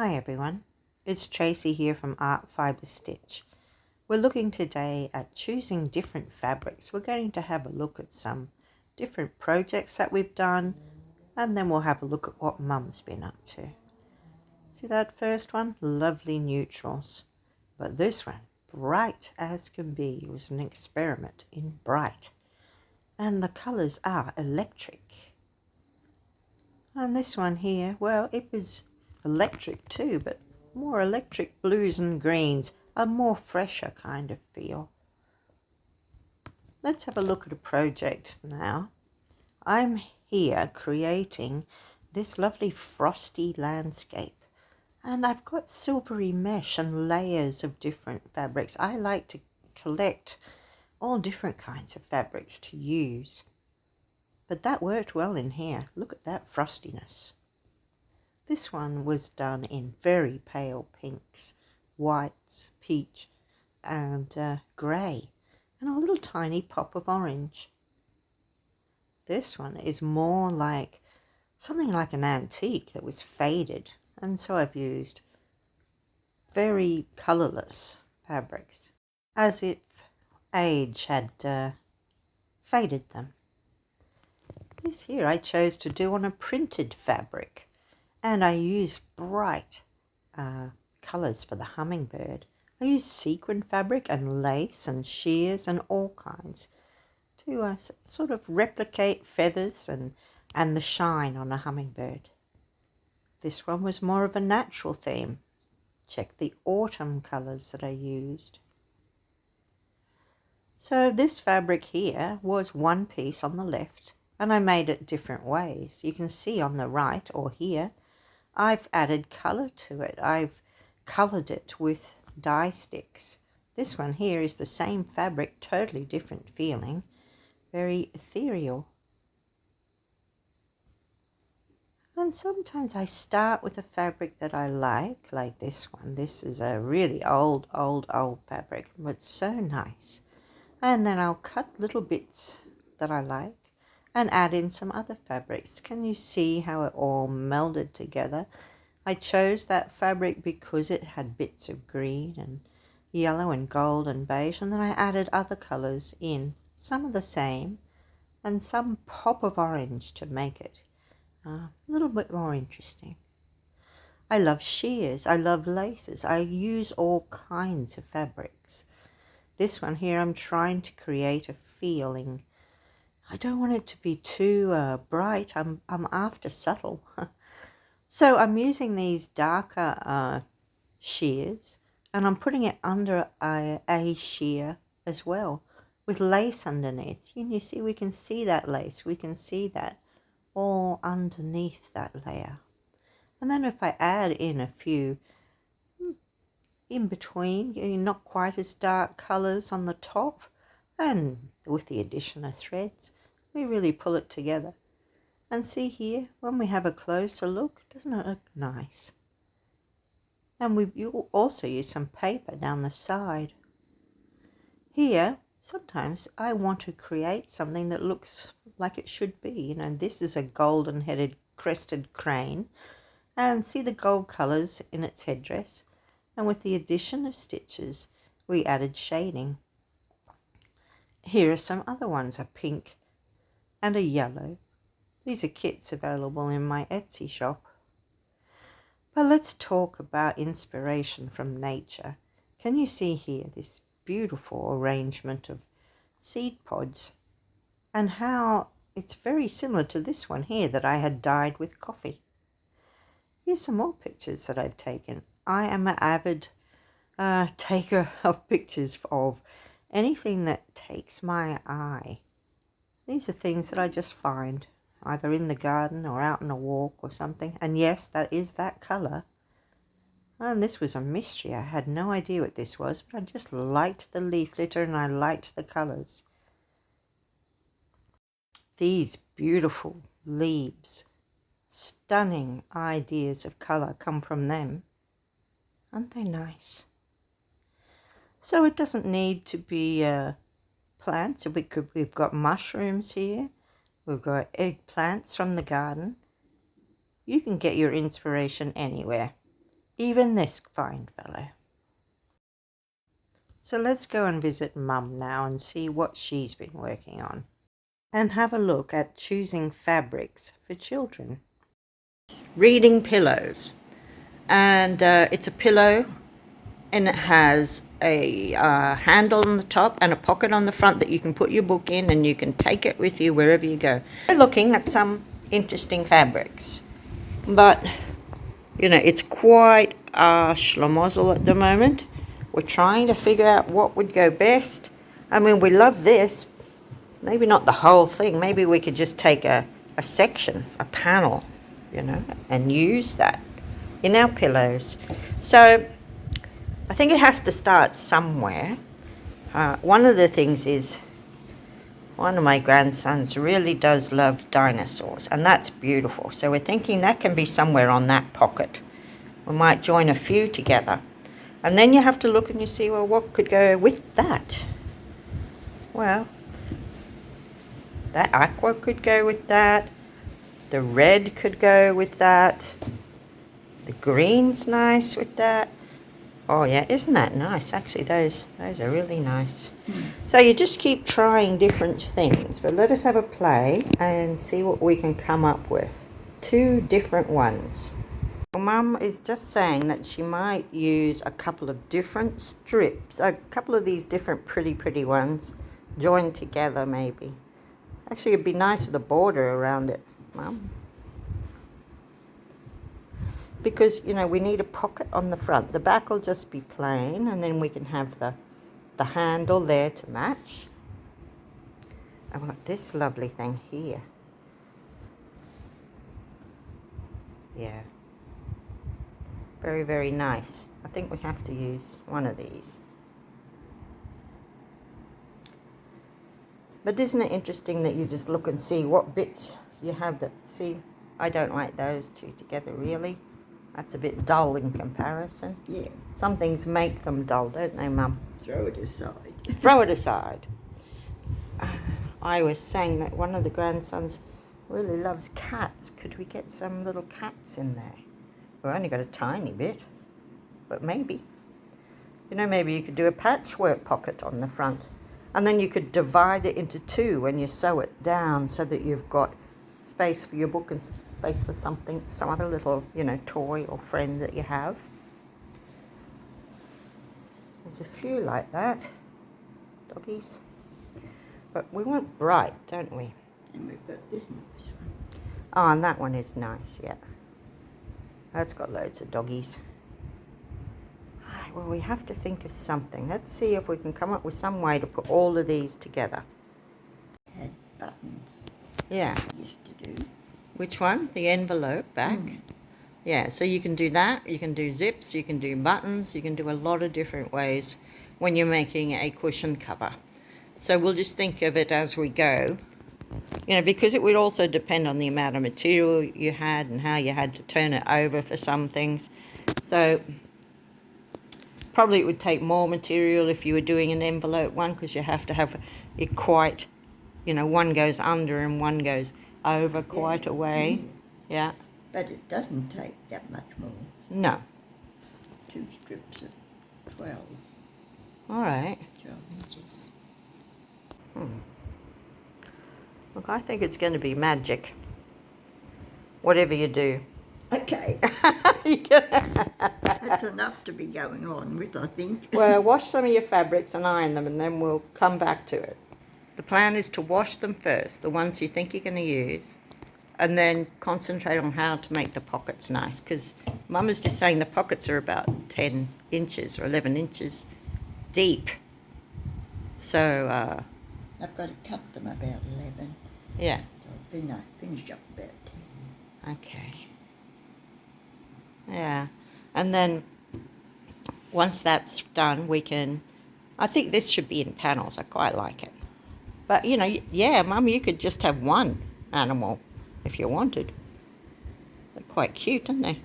Hi everyone, it's Tracy here from Art Fibre Stitch. We're looking today at choosing different fabrics. We're going to have a look at some different projects that we've done, and then we'll have a look at what Mum's been up to. See that first one? Lovely neutrals. But this one, bright as can be, was an experiment in bright. And the colours are electric. And this one here, well, it was electric too, but more electric blues and greens, a more fresher kind of feel. Let's have a look at a project now. I'm here creating this lovely frosty landscape, and I've got silvery mesh and layers of different fabrics. I like to collect all different kinds of fabrics to use, but that worked well in here. Look at that frostiness. This one was done in very pale pinks, whites, peach and grey, and a little tiny pop of orange. This one is more like something like an antique that was faded, and so I've used very colourless fabrics, as if age had faded them. This here I chose to do on a printed fabric, and I use bright colours for the hummingbird. I use sequin fabric and lace and shears and all kinds to sort of replicate feathers and the shine on a hummingbird. This one was more of a natural theme. Check the autumn colours that I used. So this fabric here was one piece on the left, and I made it different ways. You can see on the right or here, I've added colour to it. I've coloured it with dye sticks. This one here is the same fabric, totally different feeling, very ethereal. And sometimes I start with a fabric that I like this one. This is a really old fabric, but so nice. And then I'll cut little bits that I like and add in some other fabrics. Can you see how it all melded together? I chose that fabric because it had bits of green and yellow and gold and beige, and then I added other colours in, some of the same and some pop of orange to make it a little bit more interesting. I love shears, I love laces, I use all kinds of fabrics. This one here, I'm trying to create a feeling. I don't want it to be too bright. I'm after subtle. So I'm using these darker shears, and I'm putting it under a shear as well with lace underneath. You see, we can see that lace. We can see that all underneath that layer. And then if I add in a few in between, not quite as dark colours on the top, and with the addition of threads, we really pull it together. And see here, when we have a closer look, doesn't it look nice? And you also use some paper down the side. Here, sometimes I want to create something that looks like it should be. This is a golden-headed crested crane, and see the gold colours in its headdress. And with the addition of stitches, we added shading. Here are some other ones, a pink and a yellow. These are kits available in my Etsy shop. But let's talk about inspiration from nature. Can you see here this beautiful arrangement of seed pods, and how it's very similar to this one here that I had dyed with coffee. Here's some more pictures that I've taken. I am an avid taker of pictures of anything that takes my eye. These are things that I just find either in the garden or out on a walk or something. And yes, that is that colour. And this was a mystery. I had no idea what this was, but I just liked the leaf litter and I liked the colours. These beautiful leaves, stunning ideas of colour come from them. Aren't they nice? So it doesn't need to be plants. We've got mushrooms here. We've got eggplants from the garden. You can get your inspiration anywhere. even this fine fellow. So let's go and visit Mum now and see what she's been working on, and have a look at choosing fabrics for children. Reading pillows, and it's a pillow, and it has a handle on the top and a pocket on the front that you can put your book in, and you can take it with you wherever you go. We're looking at some interesting fabrics, but you know, it's quite a schlomozzle at the moment. We're trying to figure out what would go best. I mean, we love this. Maybe not the whole thing. Maybe we could just take a section, a panel, you know, and use that in our pillows. So I think it has to start somewhere. One of the things is, one of my grandsons really does love dinosaurs, and that's beautiful. So we're thinking that can be somewhere on that pocket. We might join a few together. And then you have to look and you see, well, what could go with that? Well, that aqua could go with that. The red could go with that. The green's nice with that. Oh yeah, isn't that nice? Actually, those are really nice. So you just keep trying different things, but let us have a play and see what we can come up with. 2 different ones. Well, Mum is just saying that she might use a couple of different strips, a couple of these different pretty ones, joined together maybe. Actually, it'd be nice with a border around it, Mum. Because, you know, we need a pocket on the front. The back will just be plain, and then we can have the handle there to match. I've got this lovely thing here. Yeah. Very, very nice. I think we have to use one of these. But isn't it interesting that you just look and see what bits you have that... See, I don't like those 2 together, really. That's a bit dull in comparison. Yeah. Some things make them dull, don't they, Mum? Throw it aside. Throw it aside. I was saying that one of the grandsons really loves cats. Could we get some little cats in there? We've only got a tiny bit, but maybe. You know, maybe you could do a patchwork pocket on the front, and then you could divide it into 2 when you sew it down, so that you've got space for your book and space for something, some other little, you know, toy or friend that you have. There's a few like that, doggies. But we want bright, don't we? And we've got this nice one. Oh, and that one is nice, yeah. That's got loads of doggies. Well, we have to think of something. Let's see if we can come up with some way to put all of these together. Had buttons. Yeah. Used to do. Which one? The envelope back? Yeah, so you can do that. You can do zips, you can do buttons, you can do a lot of different ways when you're making a cushion cover. So we'll just think of it as we go. You know, because it would also depend on the amount of material you had and how you had to turn it over for some things. So probably it would take more material if you were doing an envelope one, because you have to have it quite, you know, one goes under and one goes over quite a way. Yeah. But it doesn't take that much more. No. 2 strips of 12. All right. 12 inches. Look, I think it's going to be magic. Whatever you do. Okay. That's enough to be going on with, I think. Well, wash some of your fabrics and iron them, and then we'll come back to it. The plan is to wash them first, the ones you think you're going to use, and then concentrate on how to make the pockets nice, because Mum is just saying the pockets are about 10 inches or 11 inches deep. So, I've got to cut them about 11. Yeah. So I'll finish up about 10. Okay. Yeah. And then once that's done, we can... I think this should be in panels. I quite like it. But, you know, yeah, Mum, you could just have one animal if you wanted. They're quite cute, aren't they?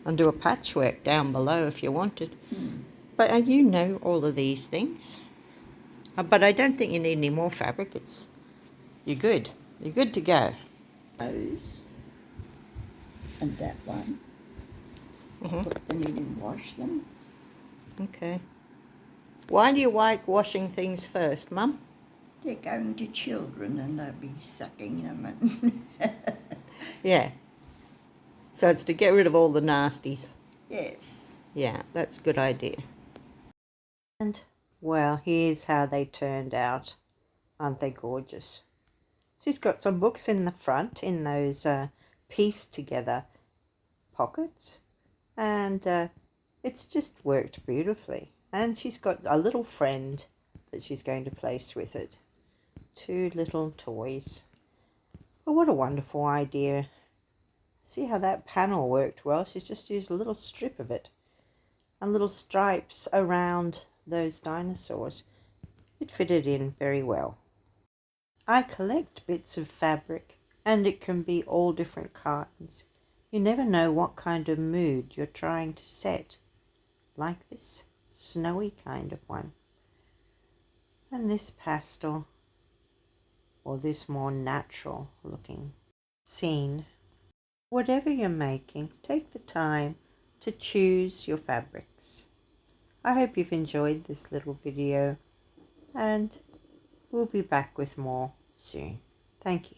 And do a patchwork down below if you wanted. But you know all of these things. But I don't think you need any more fabric. You're good. You're good to go. Those. And that one. I'll put them in and wash them. Okay. Why do you like washing things first, Mum? They're going to children and they'll be sucking them. And Yeah. So it's to get rid of all the nasties. yes. Yeah, that's a good idea. And, well, here's how they turned out. Aren't they gorgeous? She's got some books in the front in those pieced together pockets. And it's just worked beautifully. And she's got a little friend that she's going to place with it. 2 little toys. Well, what a wonderful idea. See how that panel worked well? She's just used a little strip of it and little stripes around those dinosaurs. It fitted in very well. I collect bits of fabric, and it can be all different kinds. You never know what kind of mood you're trying to set, like this snowy kind of one, and this pastel, or this more natural looking scene. Whatever you're making, take the time to choose your fabrics. I hope you've enjoyed this little video, and we'll be back with more soon. Thank you.